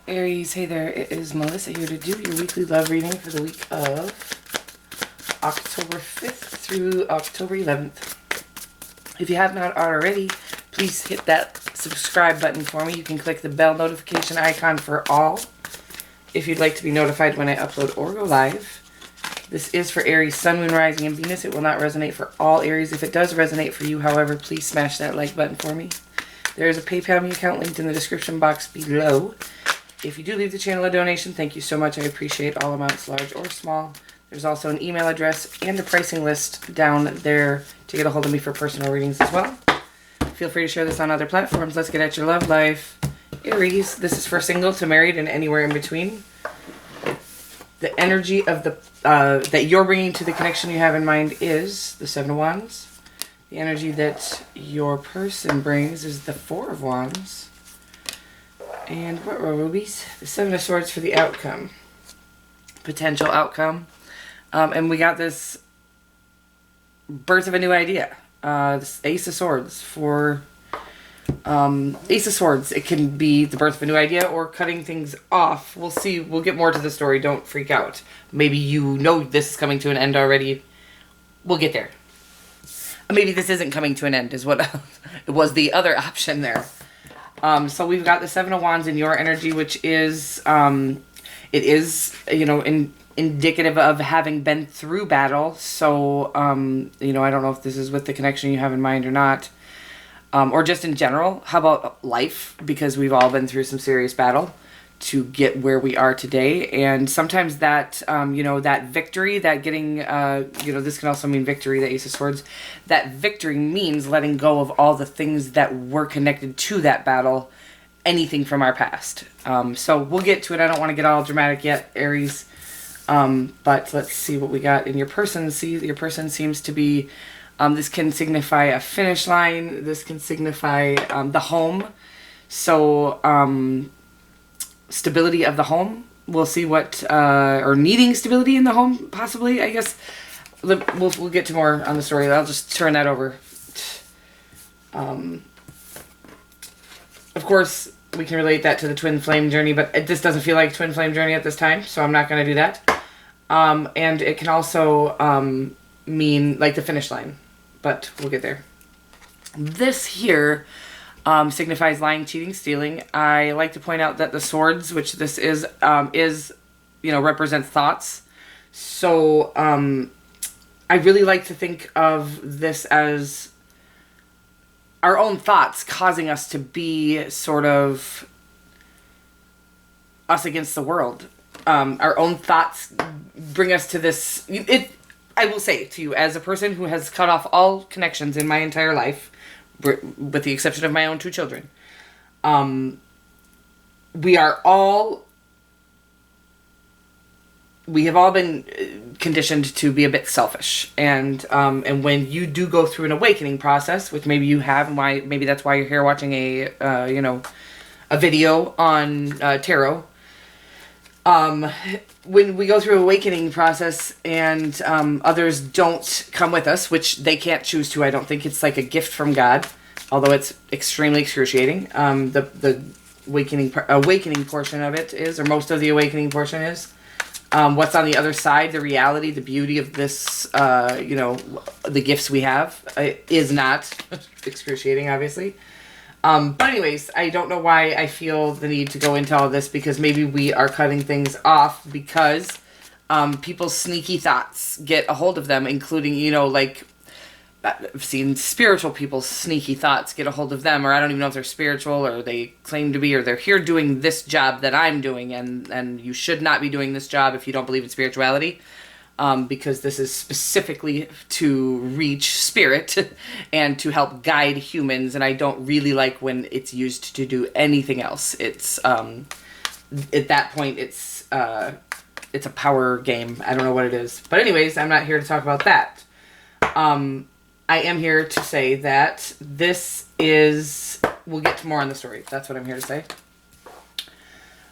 Aries, hey there, it is Melissa here to do your weekly love reading for the week of October 5th through October 11th. If you have not already, please hit that subscribe button for me. You can click the bell notification icon for all if you'd like to be notified when I upload or go live. This is for Aries, Sun, Moon, Rising, and Venus. It will not resonate for all Aries. If it does resonate for you, however, please smash that like button for me. There is a PayPal account linked in the description box below. If you do leave the channel a donation, thank you so much. I appreciate all amounts, large or small. There's also an email address and a pricing list down there to get a hold of me for personal readings as well. Feel free to share this on other platforms. Let's get at your love life. Aries, this is for single to married and anywhere in between. The energy of the that you're bringing to the connection you have in mind is the Seven of Wands. The energy that your person brings is the Four of Wands. And what were rubies? The Seven of Swords for the outcome. Potential outcome. And we got this birth of a new idea. This Ace of Swords for... Ace of Swords. It can be the birth of a new idea or cutting things off. We'll see. We'll get more to the story. Don't freak out. Maybe you know this is coming to an end already. We'll get there. Maybe this isn't coming to an end is what it was the other option there. So we've got the Seven of Wands in your energy, which is, it is, you know, indicative of having been through battle. So, you know, I don't know if this is with the connection you have in mind or not, or just in general. How about life? Because we've all been through some serious battle to get where we are today. And sometimes that, you know, that victory, that getting, you know, this can also mean victory, the Ace of Swords. That victory means letting go of all the things that were connected to that battle, anything from our past. So we'll get to it. I don't want to get all dramatic yet, Aries. But let's see what we got in your person. See, your person seems to be, this can signify a finish line. This can signify the home. So, stability of the home. We'll see what, or needing stability in the home, possibly, I guess. We'll get to more on the story. I'll just turn that over. Of course, we can relate that to the twin flame journey, but this doesn't feel like twin flame journey at this time, so I'm not going to do that. And it can also mean like the finish line, but we'll get there. This here signifies lying, cheating, stealing. I like to point out that the swords, which this is, you know, represents thoughts. So I really like to think of this as our own thoughts causing us to be sort of us against the world. Our own thoughts bring us to this. I will say to you, as a person who has cut off all connections in my entire life, with the exception of my own two children, we have all been conditioned to be a bit selfish, and when you do go through an awakening process, which maybe you have, and maybe that's why you're here watching a you know, a video on tarot. When we go through an awakening process and others don't come with us, which they can't choose to, I don't think. It's like a gift from God, although it's extremely excruciating. The awakening portion of it is, or most of the awakening portion is, what's on the other side, the reality, the beauty of this, you know, the gifts we have, is not excruciating, obviously. But anyways, I don't know why I feel the need to go into all this, because maybe we are cutting things off because people's sneaky thoughts get a hold of them, including, you know, like, I've seen spiritual people's sneaky thoughts get a hold of them, or I don't even know if they're spiritual, or they claim to be, or they're here doing this job that I'm doing, and you should not be doing this job if you don't believe in spirituality. Because this is specifically to reach spirit and to help guide humans, and I don't really like when it's used to do anything else. It's at that point it's a power game. I don't know what it is, but anyways, I'm not here to talk about that. I am here to say that this is, we'll get to more on the story. That's what I'm here to say.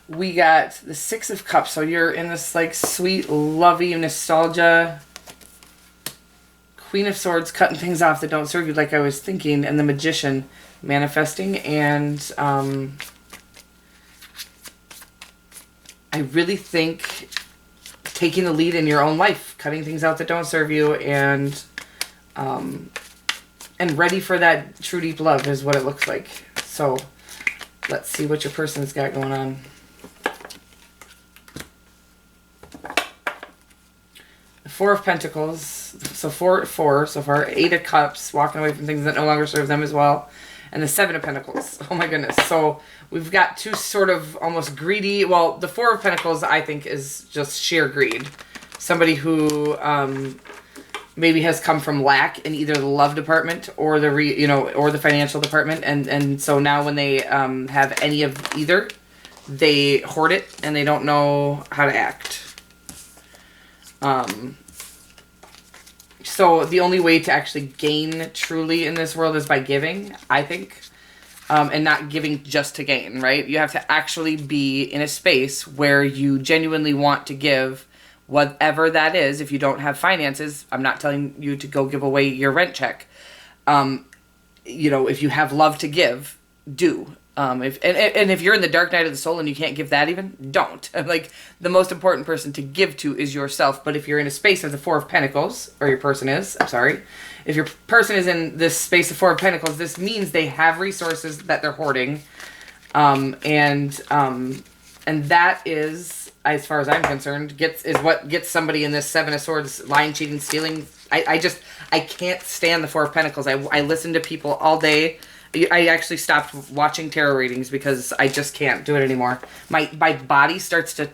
We got the Six of Cups. So you're in this like sweet, lovey nostalgia. Queen of Swords, cutting things off that don't serve you, like I was thinking. And the Magician, manifesting. And I really think taking the lead in your own life, cutting things out that don't serve you, and ready for that true deep love is what it looks like. So let's see what your person's got going on. The Four of Pentacles. So four so far. 8 of Cups, walking away from things that no longer serve them as well. And the 7 of Pentacles. Oh my goodness. So we've got two sort of almost greedy. Well, the 4 of Pentacles, I think, is just sheer greed. Somebody who maybe has come from lack in either the love department or the or the financial department, and so now when they have any of either, they hoard it and they don't know how to act. So the only way to actually gain truly in this world is by giving, I think. And not giving just to gain, right? You have to actually be in a space where you genuinely want to give whatever that is. If you don't have finances, I'm not telling you to go give away your rent check. If you have love to give, do. If you're in the dark night of the soul and you can't give that even, don't. Like, the most important person to give to is yourself. But if you're in a space of the 4 of Pentacles, or your person is, I'm sorry. If your person is in this space of 4 of Pentacles, this means they have resources that they're hoarding. And that is, as far as I'm concerned, is what gets somebody in this 7 of Swords, lying, cheating, stealing. I can't stand the 4 of Pentacles. I listen to people all day. I actually stopped watching tarot readings because I just can't do it anymore. My body starts to...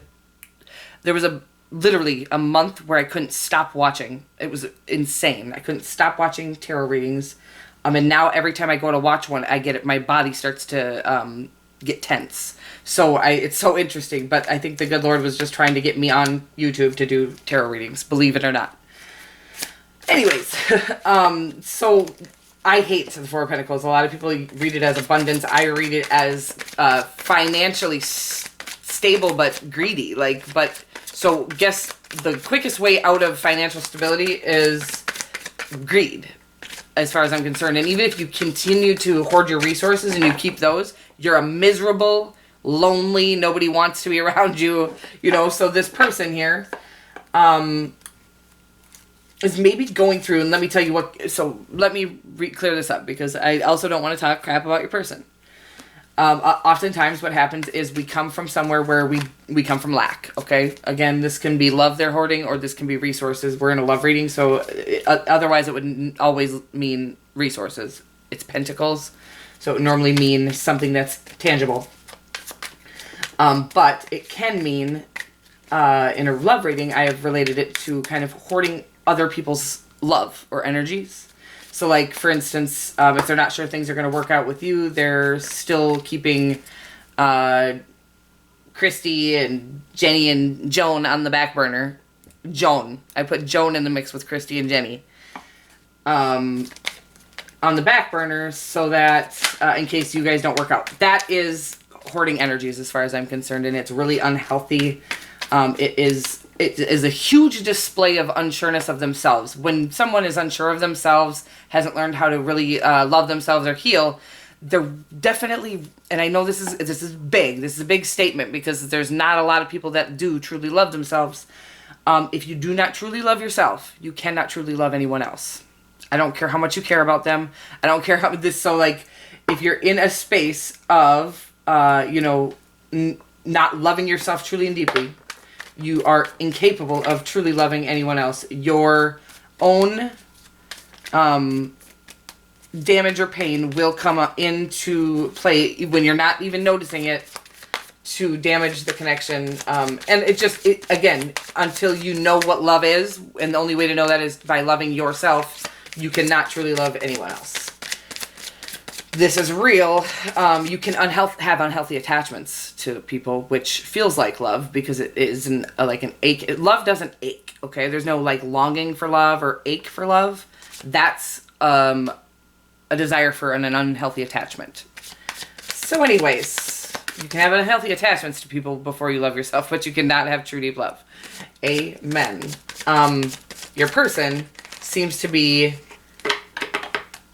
There was literally a month where I couldn't stop watching. It was insane. I couldn't stop watching tarot readings. And now every time I go to watch one, my body starts to get tense. So it's so interesting. But I think the good Lord was just trying to get me on YouTube to do tarot readings, believe it or not. Anyways, so I hate the 4 of Pentacles. A lot of people read it as abundance. I read it as financially stable but greedy. So guess the quickest way out of financial stability is greed, as far as I'm concerned. And even if you continue to hoard your resources and you keep those, you're a miserable, lonely, nobody wants to be around you. So this person here is maybe going through, and let me tell you what, so let me clear this up, because I also don't want to talk crap about your person. Oftentimes what happens is we come from somewhere where we come from lack, okay? Again, this can be love they're hoarding, or this can be resources. We're in a love reading, so otherwise it would always mean resources. It's Pentacles, so it would normally mean something that's tangible. But it can mean, in a love reading, I have related it to kind of hoarding other people's love or energies. So, like, for instance, if they're not sure things are going to work out with you, they're still keeping Christy and Jenny and Joan on the back burner. Joan. I put Joan in the mix with Christy and Jenny. On the back burner, so that in case you guys don't work out. That is hoarding energies as far as I'm concerned, and it's really unhealthy. It is a huge display of unsureness of themselves. When someone is unsure of themselves, hasn't learned how to really love themselves or heal, they're definitely, and I know this is big. This is a big statement, because there's not a lot of people that do truly love themselves. If you do not truly love yourself, you cannot truly love anyone else. I don't care how much you care about them. I don't care how this. So, like, if you're in a space of not loving yourself truly and deeply, you are incapable of truly loving anyone else. Your own damage or pain will come into play when you're not even noticing it, to damage the connection. And again, until you know what love is, and the only way to know that is by loving yourself, you cannot truly love anyone else. This is real. You can have unhealthy attachments to people, which feels like love, because it isn't like an ache. Love doesn't ache, okay? There's no like longing for love or ache for love. That's a desire for an unhealthy attachment. So anyways, you can have unhealthy attachments to people before you love yourself, but you cannot have true deep love. Amen. Your person seems to be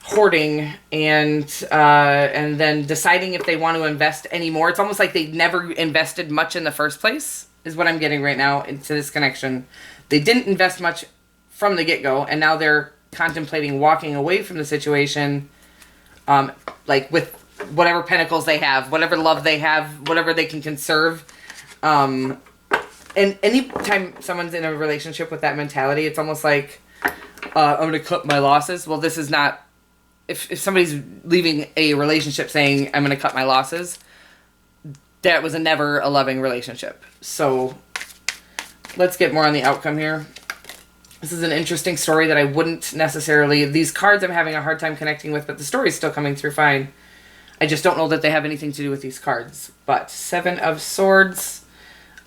hoarding and then deciding if they want to invest anymore. It's almost like they never invested much in the first place, is what I'm getting right now into this connection. They didn't invest much from the get-go, and now they're contemplating walking away from the situation, like with whatever pentacles they have, whatever love they have, whatever they can conserve. And anytime someone's in a relationship with that mentality, it's almost like, I'm going to cut my losses. Well, this is not, if somebody's leaving a relationship saying, I'm going to cut my losses, that was never a loving relationship. So let's get more on the outcome here. This is an interesting story that I wouldn't necessarily, these cards I'm having a hard time connecting with, but the story is still coming through fine. I just don't know that they have anything to do with these cards. But 7 of Swords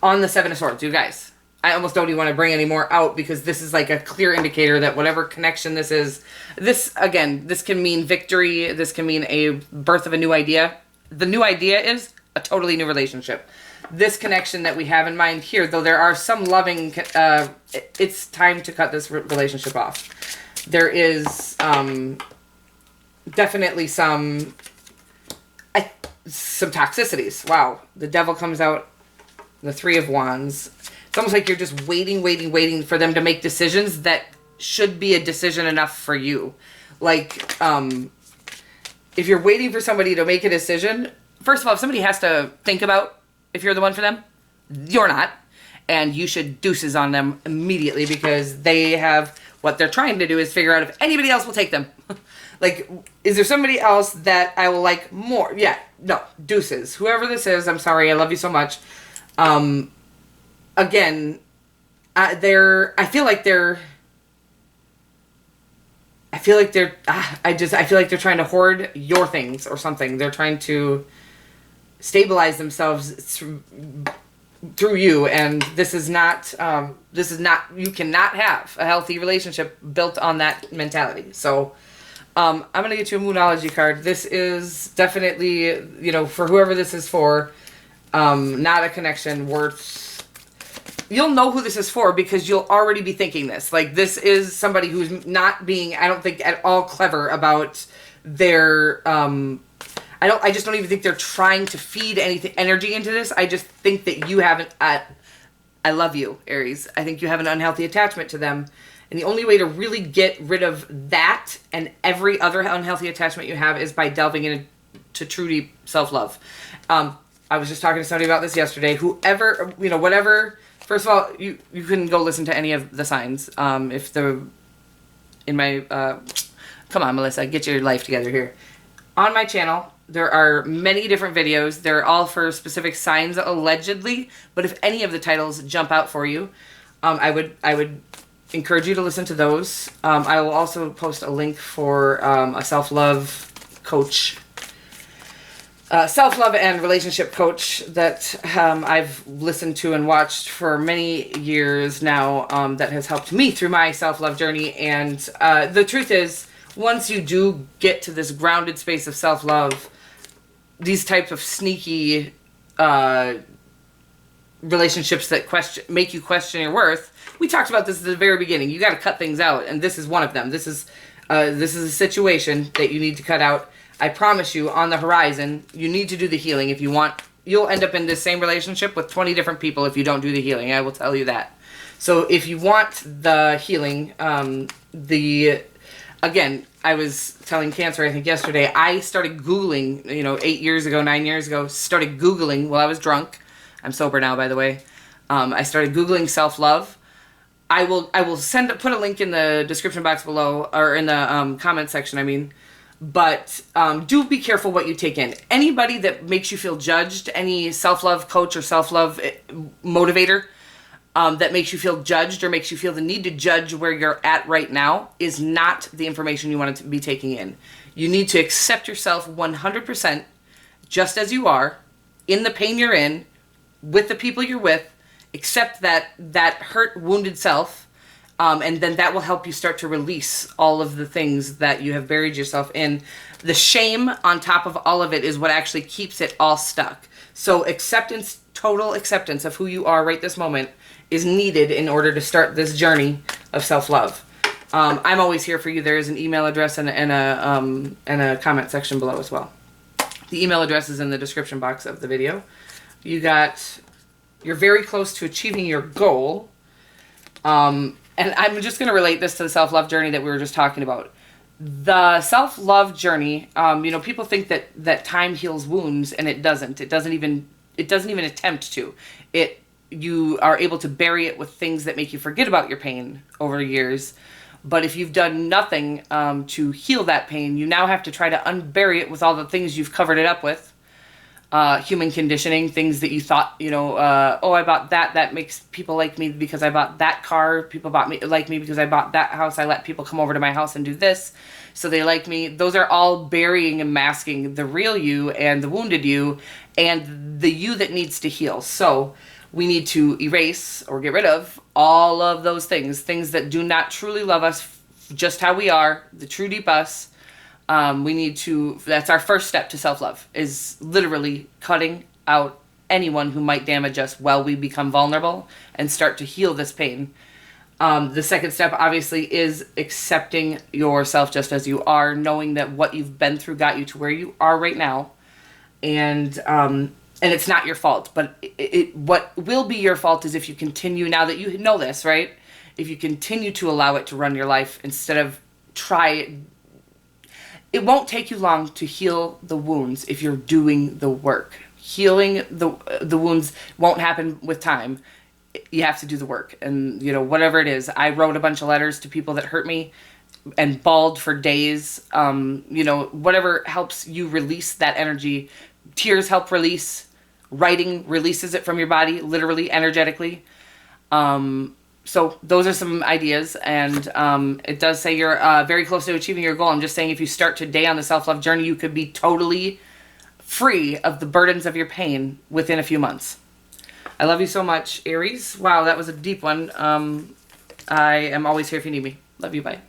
on the 7 of Swords, you guys. I almost don't even want to bring any more out because this is like a clear indicator that whatever connection this is, this, again, this can mean victory. This can mean a birth of a new idea. The new idea is a totally new relationship. This connection that we have in mind here, though there are some loving, it's time to cut this relationship off. There is definitely some toxicities. Wow. The Devil comes out, the 3 of Wands. It's almost like you're just waiting for them to make decisions that should be a decision enough for you. Like, if you're waiting for somebody to make a decision, first of all, if somebody has to think about if you're the one for them, you're not. And you should deuces on them immediately because they have, what they're trying to do is figure out if anybody else will take them. Like, is there somebody else that I will like more? Yeah, no, deuces. Whoever this is, I'm sorry, I love you so much. Again, I feel like they're trying to hoard your things or something. They're trying to stabilize themselves through you, and this is not, you cannot have a healthy relationship built on that mentality. So, I'm going to get you a Moonology card. This is definitely, you know, for whoever this is for, not a connection worth, you'll know who this is for because you'll already be thinking this. Like, this is somebody who's not being, I don't think, at all clever about their, I just don't even think they're trying to feed anything, energy into this. I just think that you haven't, I love you, Aries. I think you have an unhealthy attachment to them. And the only way to really get rid of that and every other unhealthy attachment you have is by delving into true deep self-love. I was just talking to somebody about this yesterday. Whoever, you know, whatever, first of all, you can go listen to any of the signs. Come on, Melissa, get your life together here. On my channel, there are many different videos. They're all for specific signs, allegedly. But if any of the titles jump out for you, I would encourage you to listen to those. I will also post a link for a self-love coach, self-love and relationship coach that I've listened to and watched for many years now, that has helped me through my self-love journey. And the truth is, once you do get to this grounded space of self-love, these types of sneaky relationships that make you question your worth, we talked about this at the very beginning. You got to cut things out, and this is one of them. This is a situation that you need to cut out. I promise you, on the horizon, you need to do the healing. If you want, you'll end up in this same relationship with 20 different people if you don't do the healing. I will tell you that. So if you want the healing, again, I was telling Cancer, I think yesterday, I started Googling, 8 years ago, 9 years ago, started Googling while I was drunk. I'm sober now, by the way. I started Googling self-love. I will put a link in the description box below, or in the comment section, I mean. But do be careful what you take in. Anybody that makes you feel judged, any self-love coach or self-love motivator that makes you feel judged or makes you feel the need to judge where you're at right now is not the information you want to be taking in. You need to accept yourself 100% just as you are, in the pain you're in, with the people you're with. Accept that hurt, wounded self, and then that will help you start to release all of the things that you have buried yourself in. The shame on top of all of it is what actually keeps it all stuck. So acceptance, total acceptance of who you are right this moment is needed in order to start this journey of self-love. I'm always here for you. There is an email address and a comment section below as well. The email address is in the description box of the video. You got You're very close to achieving your goal. And I'm just going to relate this to the self-love journey that we were just talking about. The self-love journey, people think that time heals wounds, and it doesn't. It doesn't even attempt to. You are able to bury it with things that make you forget about your pain over years. But if you've done nothing to heal that pain, you now have to try to unbury it with all the things you've covered it up with. Human conditioning, things that you thought, oh, I bought that makes people like me because I bought that car. People like me because I bought that house. I let people come over to my house and do this, so they like me. Those are all burying and masking the real you and the wounded you and the you that needs to heal. So we need to erase or get rid of all of those things that do not truly love us just how we are, the true deep us. That's our first step to self-love, is literally cutting out anyone who might damage us while we become vulnerable and start to heal this pain. The second step, obviously, is accepting yourself just as you are, knowing that what you've been through got you to where you are right now. And it's not your fault, but what will be your fault is if you continue, now that you know this, right? If you continue to allow it to run your life instead of it won't take you long to heal the wounds if you're doing the work. Healing the wounds won't happen with time. You have to do the work. And, whatever it is, I wrote a bunch of letters to people that hurt me and bawled for days. Whatever helps you release that energy. Tears help release. Writing releases it from your body, literally, energetically. So those are some ideas, and it does say you're very close to achieving your goal. I'm just saying if you start today on the self-love journey, you could be totally free of the burdens of your pain within a few months. I love you so much, Aries. Wow, that was a deep one. I am always here if you need me. Love you, bye.